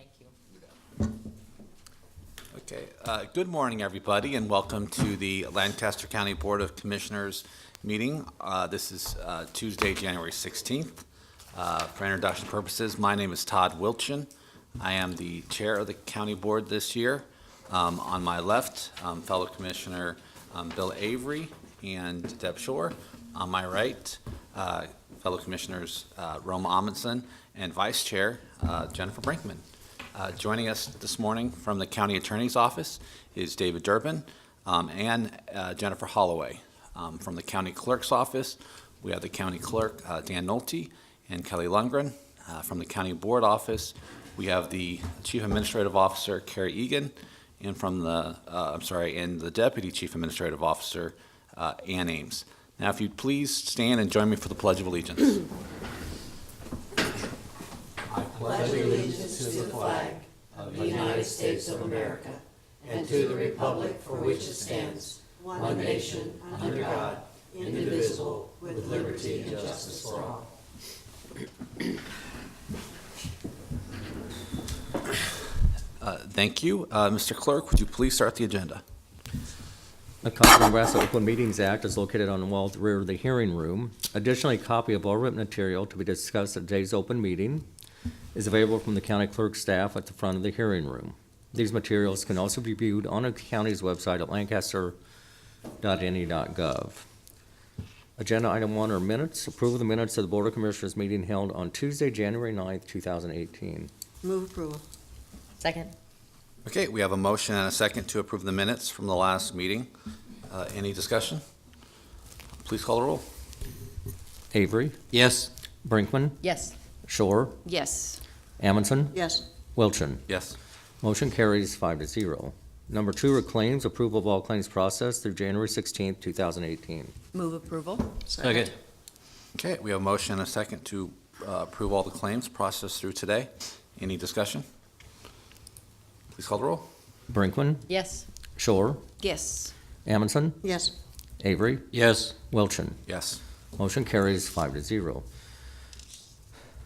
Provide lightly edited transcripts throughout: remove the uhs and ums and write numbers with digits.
Thank you. Okay, good morning, everybody, and welcome to the Lancaster County Board of Commissioners meeting. This is Tuesday, January 16th. For introduction purposes, my name is Todd Wilchin. I am the chair of the county board this year. On my left, fellow Commissioner Bill Avery and Deb Shore. On my right, fellow Commissioners Roma Amundsen and Vice Chair Jennifer Brinkman. Joining us this morning from the County Attorney's Office is David Durbin and Jennifer Holloway. From the County Clerk's Office, we have the County Clerk Dan Nolte and Kelly Lundgren. From the County Board Office, we have the Chief Administrative Officer Carrie Egan, and from the and the Deputy Chief Administrative Officer Ann Ames. Now, if you'd please stand and join me for the Pledge of Allegiance. I pledge allegiance to the flag of the United States of America and to the republic for which it stands, one nation, under God, indivisible, with liberty and justice for all. Thank you. Mr. Clerk, would you please start the agenda? A copy of the Nebraska Open Meetings Act is located on the wall at the rear of the hearing room. Additionally, a copy of all written material to be discussed at today's open meeting is available from the county clerk staff at the front of the hearing room. These materials can also be viewed on the county's website at lancaster.ne.gov. Agenda item 1 are minutes. Approval of the minutes of the Board of Commissioners meeting held on Tuesday, January 9th, 2018. Move approval. Second. Okay, we have a motion and a second to approve the minutes from the last meeting. Any discussion? Please call the roll. Avery, Yes. Brinkman, Yes. Shore, Yes. Amundsen, Yes. Wilchin. Yes. Motion carries 5-0. Number 2 are claims. Approval of all claims processed through January 16th, 2018. Move approval. Second. Okay, we have a motion and a second to approve all the claims processed through today. Any discussion? Please call the roll. Brinkman, Yes. Shore, Yes. Amundsen, Yes. Avery, Yes. Wilchin. Yes. Motion carries 5-0.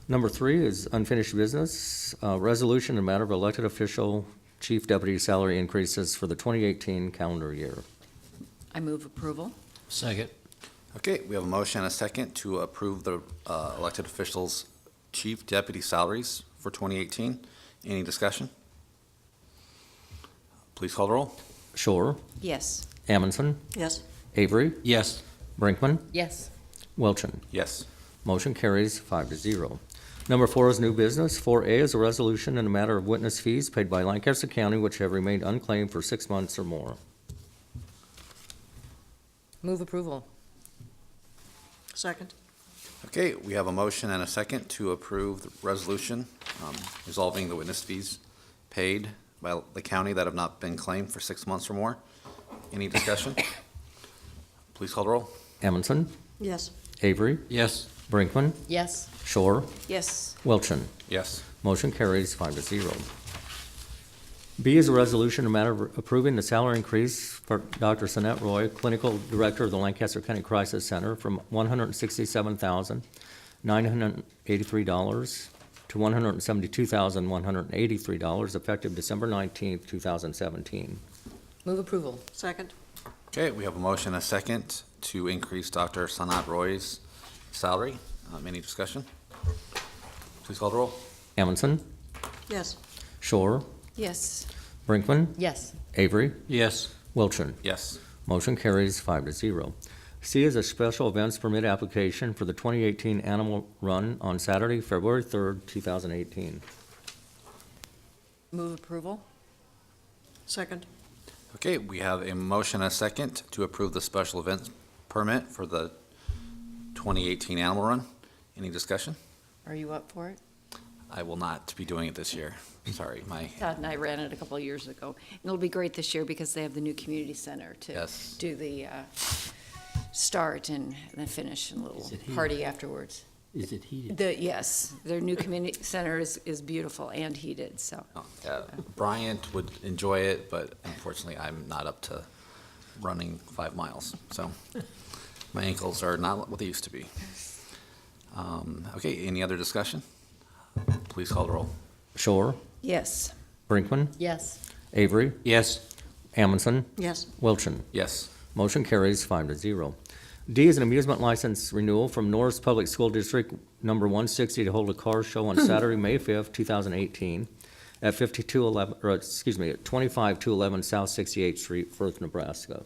Number 3 is unfinished business. Resolution in matter of elected official chief deputy salary increases for the 2018 calendar year. I move approval. Second. Okay, we have a motion and a second to approve the elected officials' chief deputy salaries for 2018. Any discussion? Please call the roll. Shore, Yes. Amundsen, Yes. Avery, Yes. Brinkman, Yes. Wilchin. Yes. Motion carries 5-0. Number 4 is new business. 4A is a resolution in a matter of witness fees paid by Lancaster County which have remained unclaimed for 6 months or more. Move approval. Second. Okay, we have a motion and a second to approve the resolution resolving the witness fees paid by the county that have not been claimed for 6 months or more. Any discussion? Please call the roll. Amundsen, Yes. Avery, Yes. Brinkman, Yes. Shore, Yes. Wilchin. Yes. Motion carries 5-0. B is a resolution in a matter of approving the salary increase for Dr. Sonette Roy, Clinical Director of the Lancaster County Crisis Center, from $167,983 to $172,183, effective December 19th, 2017. Move approval. Second. Okay, we have a motion and a second to increase Dr. Sanat Roy's salary. Any discussion? Please call the roll. Amundsen, Yes. Shore, Yes. Brinkman, Yes. Avery, Yes. Wilchin. Yes. Motion carries 5-0. C is a special events permit application for the 2018 Animal Run on Saturday, February 3rd, 2018. Move approval. Second. Okay, we have a motion and a second to approve the special events permit for the 2018 Animal Run. Any discussion? Are you up for it? I will not be doing it this year. Sorry, Todd and I ran it a couple of years ago. And it'll be great this year because they have the new community center to Yes. do the start and the finish and a little Is it heated? party afterwards. Is it heated? Yes, their new community center is beautiful and heated, so. Bryant would enjoy it, but unfortunately, I'm not up to running 5 miles. So my ankles are not what they used to be. Okay, any other discussion? Please call the roll. Shore, Yes. Brinkman, Yes. Avery, Yes. Amundson, Yes. Wilchin. Yes. Motion carries 5-0. D is an amusement license renewal from Norris Public School District Number 160 to hold a car show on Saturday, May 5th, 2018, at 25-211 South 68th Street, Firth, Nebraska.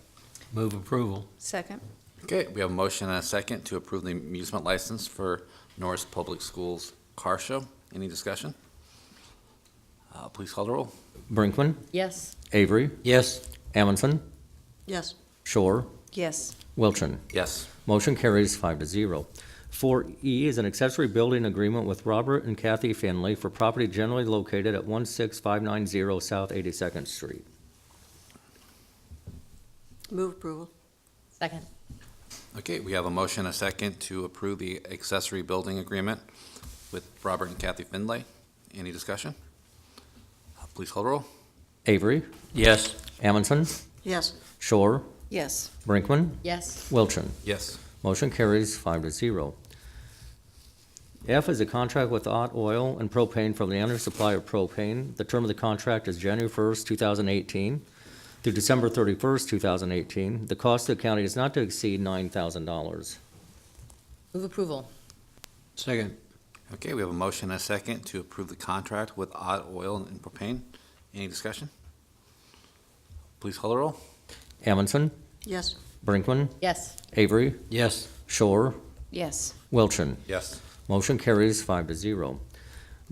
Move approval. Second. Okay, we have a motion and a second to approve the amusement license for Norris Public Schools Car Show. Any discussion? Please call the roll. Brinkman, Yes. Avery, Yes. Amundson, Yes. Shore, Yes. Wilchin. Yes. Motion carries 5-0. 4E is an accessory building agreement with Robert and Kathy Finley for property generally located at 16590 South 82nd Street. Move approval. Second. Okay, we have a motion and a second to approve the accessory building agreement with Robert and Kathy Finlay. Any discussion? Please call the roll. Avery, Yes. Amundson, Yes. Shore, Yes. Brinkman, Yes. Wilchin. Yes. Motion carries 5-0. F is a contract with Ott Oil and Propane for the annual supply of propane. The term of the contract is January 1st, 2018 through December 31st, 2018. The cost to the county is not to exceed $9,000. Move approval. Second. Okay, we have a motion and a second to approve the contract with Odd Oil and Propane. Any discussion? Please call the roll. Amundson, Yes. Brinkman, Yes. Avery, Yes. Shore, Yes. Wilchin. Yes. Motion carries 5-0.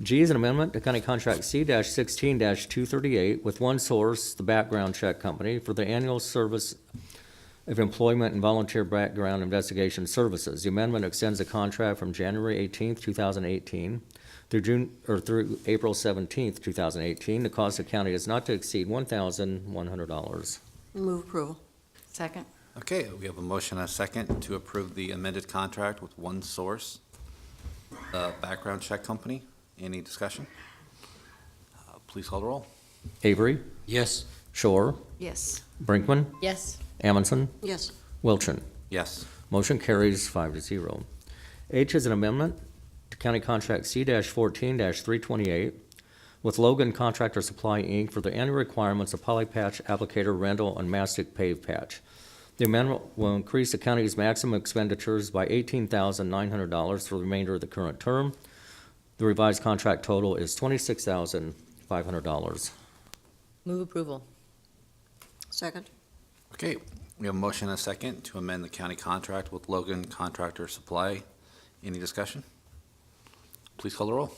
G is an amendment to County Contract C-16-238 with One Source, the background check company, for the annual service of employment and volunteer background investigation services. The amendment extends the contract from January 18th, 2018 through April 17th, 2018. The cost of the county is not to exceed $1,100. Move approval. Second. Okay, we have a motion and a second to approve the amended contract with One Source, background check company. Any discussion? Please call the roll. Avery, Yes. Shore, Yes. Brinkman, Yes. Amundson, Yes. Wilchin. Yes. Motion carries 5-0. H is an amendment to County Contract C-14-328 with Logan Contractor Supply, Inc. for the annual requirements of poly patch applicator rental and mastic pave patch. The amendment will increase the county's maximum expenditures by $18,900 for the remainder of the current term. The revised contract total is $26,500. Move approval. Second. Okay, we have a motion and a second to amend the county contract with Logan Contractor Supply. Any discussion? Please call the roll.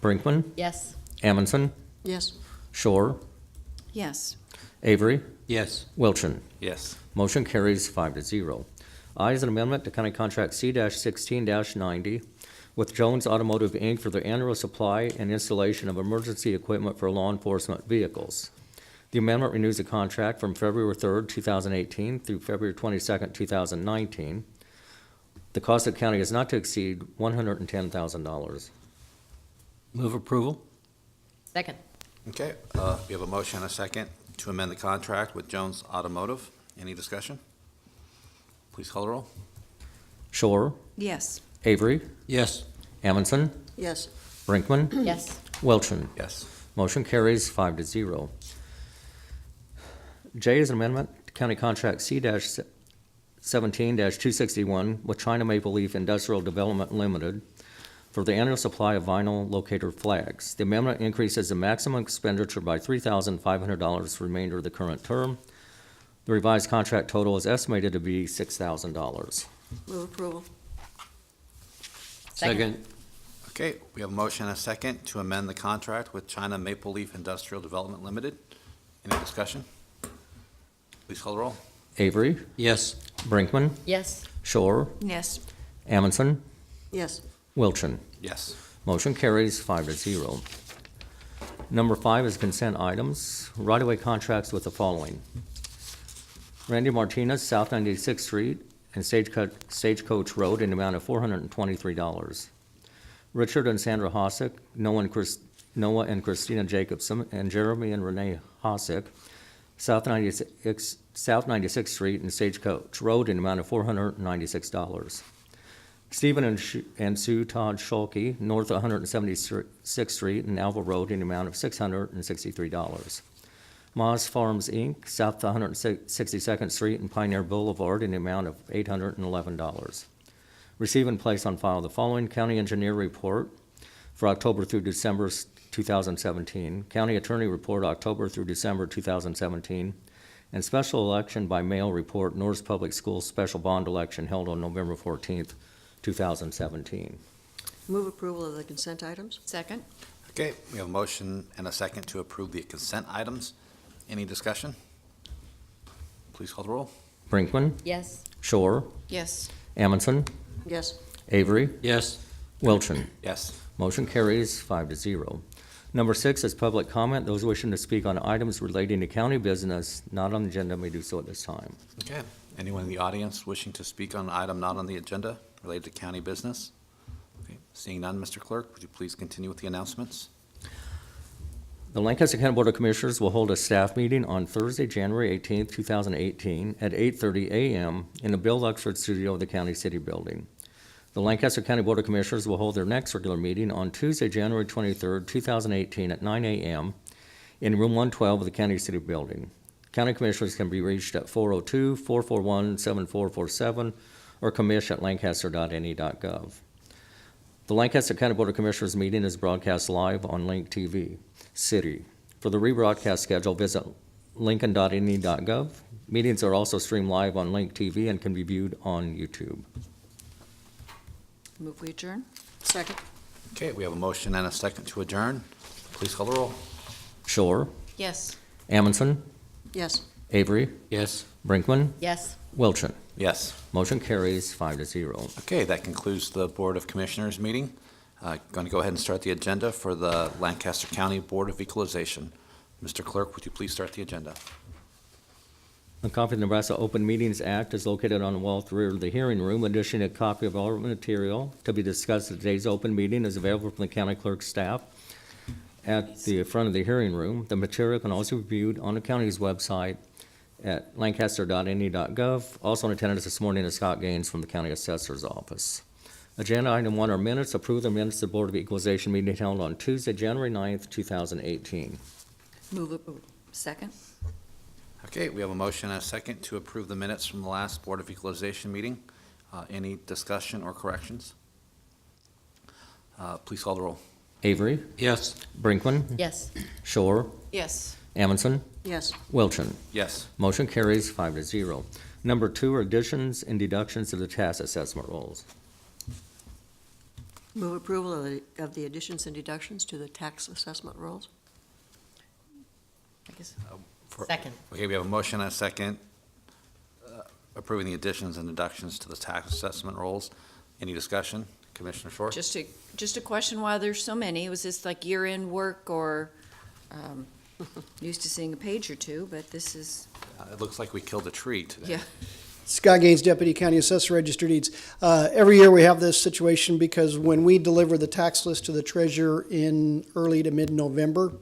Brinkman, Yes. Amundson, Yes. Shore, Yes. Avery, Yes. Wilchin. Yes. Motion carries 5-0. I is an amendment to County Contract C-16-90 with Jones Automotive, Inc. for the annual supply and installation of emergency equipment for law enforcement vehicles. The amendment renews the contract from February 3rd, 2018 through February 22nd, 2019. The cost of the county is not to exceed $110,000. Move approval. Second. Okay, we have a motion and a second to amend the contract with Jones Automotive. Any discussion? Please call the roll. Shore, Yes. Avery, Yes. Amundson, Yes. Brinkman, Yes. Wilchin. Yes. Motion carries 5-0. J is an amendment to County Contract C-17-261 with China Maple Leaf Industrial Development Limited for the annual supply of vinyl locator flags. The amendment increases the maximum expenditure by $3,500 for the remainder of the current term. The revised contract total is estimated to be $6,000. Move approval. Second. Okay, we have a motion and a second to amend the contract with China Maple Leaf Industrial Development Limited. Any discussion? Please call the roll. Avery, Yes. Brinkman, Yes. Shore, Yes. Amundson, Yes. Wilchin. Yes. Motion carries 5-0. Number 5 is consent items. Right-of-way contracts with the following: Randy Martinez, South 96th Street and Stagecoach Road in the amount of $423. Richard and Sandra Hosick, Noah and Christina Jacobson, and Jeremy and Renee Hosick, South 96th Street and Stagecoach Road in the amount of $496. Stephen and Sue Todd Schulke, north 176th Street and Alva Road, in the amount of $663. Moss Farms, Inc., south 162nd Street and Pioneer Boulevard, in the amount of $811. Receive and place on file the following county engineer report for October through December 2017, county attorney report October through December 2017, and special election by mail report, Norris Public Schools special bond election held on November 14th, 2017. Move approval of the consent items? Second? Okay, we have a motion and a second to approve the consent items. Any discussion? Please call the roll. Brinkman, Yes. Shore, Yes. Amundson, Yes. Avery, Yes. Wilchin. Yes. Motion carries 5-0. Number 6 is public comment. Those wishing to speak on items relating to county business not on the agenda may do so at this time. Okay. Anyone in the audience wishing to speak on an item not on the agenda related to county business? Okay. Seeing none, Mr. Clerk, would you please continue with the announcements? The Lancaster County Board of Commissioners will hold a staff meeting on Thursday, January 18th, 2018, at 8:30 a.m. in the Bill Luxford Studio of the County City Building. The Lancaster County Board of Commissioners will hold their next regular meeting on Tuesday, January 23rd, 2018, at 9 a.m. in Room 112 of the County City Building. County Commissioners can be reached at 402-441-7447 or commish@lancaster.ne.gov. The Lancaster County Board of Commissioners meeting is broadcast live on Link TV City. For the rebroadcast schedule, visit lincoln.ne.gov. Meetings are also streamed live on Link TV and can be viewed on YouTube. Move we adjourn? Second? Okay, we have a motion and a second to adjourn. Please call the roll. Shore, Yes. Amundson, Yes. Avery, Yes. Brinkman, Yes. Wilchin. Yes. Motion carries 5-0. Okay, that concludes the Board of Commissioners meeting. Going to go ahead and start the agenda for the Lancaster County Board of Equalization. Mr. Clerk, would you please start the agenda? A copy of the Nebraska Open Meetings Act is located on the wall at the rear of the hearing room. Additionally, a copy of all material to be discussed at today's open meeting is available from the county clerk's staff at the front of the hearing room. The material can also be viewed on the county's website at lancaster.ne.gov. Also in attendance this morning is Scott Gaines from the County Assessor's Office. Agenda item 1 are minutes. Approve the minutes of the Board of Equalization meeting held on Tuesday, January 9th, 2018. Move approval. Second? Okay, we have a motion and a second to approve the minutes from the last Board of Equalization meeting. Any discussion or corrections? Please call the roll. Avery, Yes. Brinkman, Yes. Shore, Yes. Amundson, Yes. Wilchin. Yes. Motion carries 5-0. Number 2 are additions and deductions to the tax assessment rolls. Move approval of the additions and deductions to the tax assessment rolls? I guess. Second. Okay, we have a motion and a second approving the additions and deductions to the tax assessment rolls. Any discussion? Commissioner Short? Just a question why there's so many. Was this like year-end work or, used to seeing a page or two, but this is, It looks like we killed a tree today. yeah. Scott Gaines, Deputy County Assessor, Registered Deeds. Every year we have this situation because when we deliver the tax list to the treasurer in early to mid-November,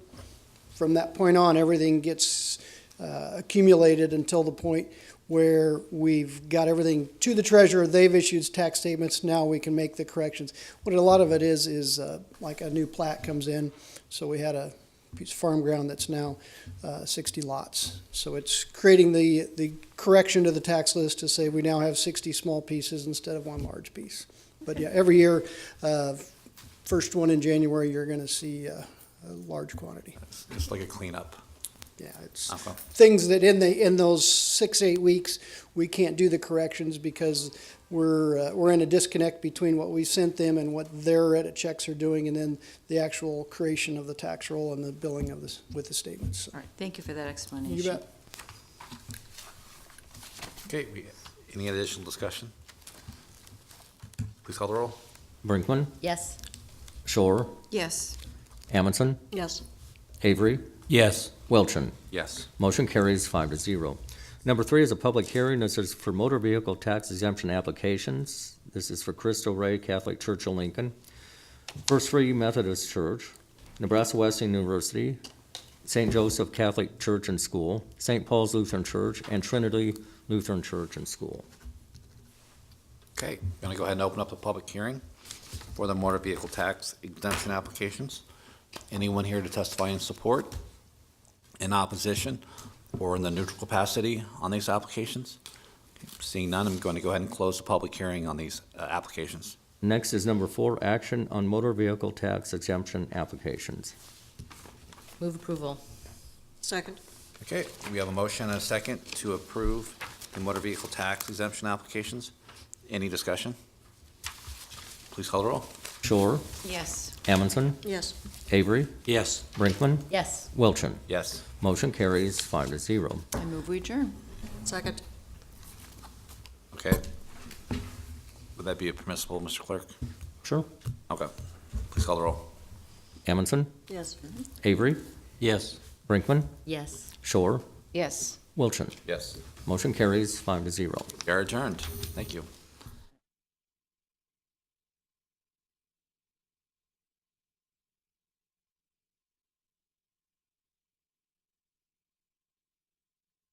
from that point on, everything gets accumulated until the point where we've got everything to the treasurer, they've issued tax statements, now we can make the corrections. What a lot of it is like a new plat comes in, so we had a piece of farm ground that's now 60 lots. So it's creating the correction to the tax list to say we now have 60 small pieces instead of one large piece. But yeah, every year, first one in January, you're gonna see a large quantity. It's just like a cleanup. Yeah, it's Okay. things that in those 6-8 weeks, we can't do the corrections because we're in a disconnect between what we sent them and what their edit checks are doing, and then the actual creation of the tax roll and the billing of this with the statements. All right, thank you for that explanation. You bet. Okay, any additional discussion? Please call the roll. Brinkman, Yes. Shore, Yes. Amundson, Yes. Avery, Yes. Wilchin. Yes. Motion carries 5-0. Number 3 is a public hearing. This is for motor vehicle tax exemption applications. This is for Cristo Rey Catholic Church of Lincoln, First Free Methodist Church, Nebraska Wesleyan University, St. Joseph Catholic Church and School, St. Paul's Lutheran Church, and Trinity Lutheran Church and School. Okay, going to go ahead and open up the public hearing for the motor vehicle tax exemption applications. Anyone here to testify in support, in opposition, or in the neutral capacity on these applications? Seeing none, I'm going to go ahead and close the public hearing on these applications. Next is number 4, action on motor vehicle tax exemption applications. Move approval. Second. Okay, we have a motion and a second to approve the motor vehicle tax exemption applications. Any discussion? Please call the roll. Shore, Yes. Amundson, Yes. Avery, Yes. Brinkman, Yes. Wilchin. Yes. Motion carries 5-0. I move we adjourn. Second. Okay. Would that be permissible, Mr. Clerk? Sure. Okay. Please call the roll. Amundson, Yes. Avery, Yes. Brinkman, Yes. Shore, Yes. Wilchin. Yes. Motion carries 5-0. We are adjourned. Thank you.